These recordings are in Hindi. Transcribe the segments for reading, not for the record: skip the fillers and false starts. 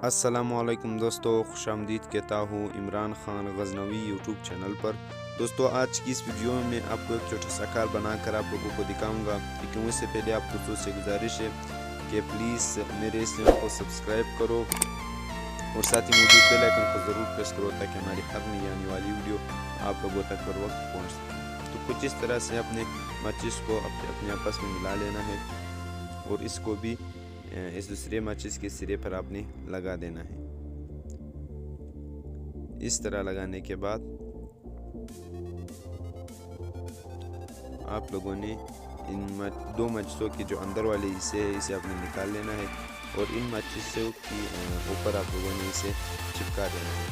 अस्सलामुअलैकुम दोस्तों, खुशामदीद कहता हूँ इमरान खान गज़नवी यूट्यूब चैनल पर। दोस्तों, आज की इस वीडियो में मैं आपको एक छोटा सा कार बनाकर आप लोगों को दिखाऊंगा। लेकिन उससे पहले आप दोस्तों से गुजारिश है कि प्लीज़ मेरे इस चैनल को सब्सक्राइब करो और साथ ही मौजूद बेल आइकन को ज़रूर प्रेस करो ताकि हमारी हर नई आने वाली वीडियो आप लोगों तक बर वक्त पहुँच सके। तो कुछ इस तरह से अपने माचिस को अपने आपस में मिला लेना है और इसको भी इस दूसरे माचिस के सिरे पर आपने लगा देना है। इस तरह लगाने के बाद आप लोगों ने इन दो माचिसों के जो अंदर वाले हिस्से है इसे आपने निकाल लेना है और इन माचिसों की ऊपर आप लोगों ने इसे चिपका देना है।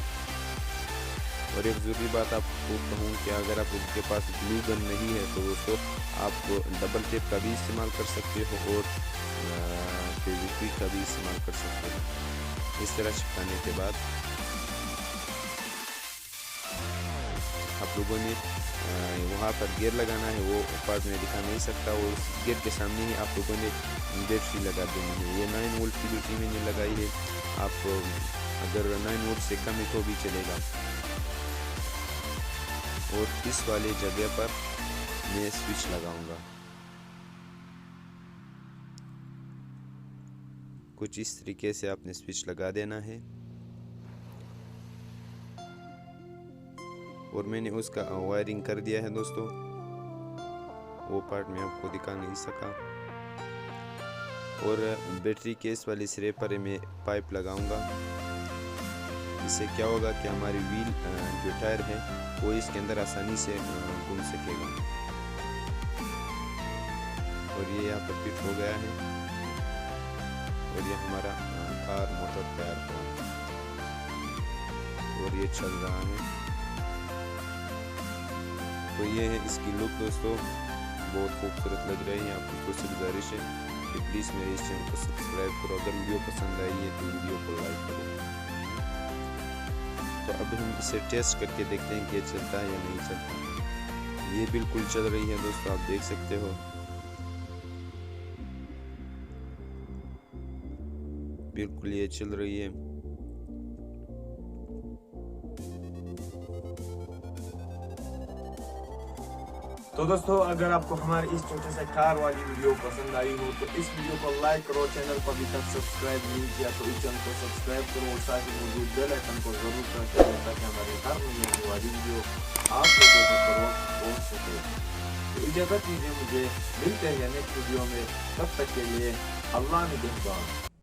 और एक ज़रूरी बात आपको कहूँ कि अगर आप उनके पास ग्लू गन नहीं है तो दोस्तों आप डबल टेप का भी इस्तेमाल कर सकते हो और फेविक्विक का भी इस्तेमाल कर सकते हो। इस तरह चिपकाने के बाद आप लोगों ने वहाँ पर गियर लगाना है, वो पार्ट में दिखा नहीं सकता और उस गियर के सामने ही आप लोगों ने बैटरी लगा देनी है। ये 9 वोल्ट की बैटरी मैंने लगाई है, आप अगर 9 वोल्ट से कम है तो भी चलेगा। और इस वाले जगह पर मैं स्विच लगाऊंगा। कुछ इस तरीके से आपने स्विच लगा देना है और मैंने उसका वायरिंग कर दिया है दोस्तों। वो पार्ट में आपको दिखा नहीं सका। और बैटरी के इस वाले सिरे पर मैं पाइप लगाऊंगा। इससे क्या होगा कि हमारी व्हील जो टायर है वो इसके अंदर आसानी से घूम सकेगा। और ये यहाँ पर फिट हो गया है और ये हमारा कार मोटर टायर हुआ और ये चल रहा है। तो ये है इसकी लुक दोस्तों, बहुत खूबसूरत लग रही है। आपको से गुजारिश है कि प्लीज़ मेरे इस चैनल को सब्सक्राइब करो। अगर वीडियो पसंद आई है तो वीडियो को लाइक करो। तो अब हम इसे टेस्ट करके देखते हैं कि ये चलता है या नहीं चलता। ये बिल्कुल चल रही है दोस्तों, आप देख सकते हो बिल्कुल ये चल रही है। तो दोस्तों, अगर आपको हमारी इस छोटे से कार वाली वीडियो पसंद आई हो तो इस वीडियो को लाइक करो। चैनल को अभी तक सब्सक्राइब नहीं किया तो इस चैनल को सब्सक्राइब करो और साथ ही मौजूद बेल आइकन को जरूर प्रेस करें ताकि हमारी हर नई आने वाली वीडियो आप लोगों तक पहुंच सके। तो इजाज़त दीजिए, मुझे मिलते हैं नेक्स्ट वीडियो में। तब तक के लिए अल्लाह निगहबान।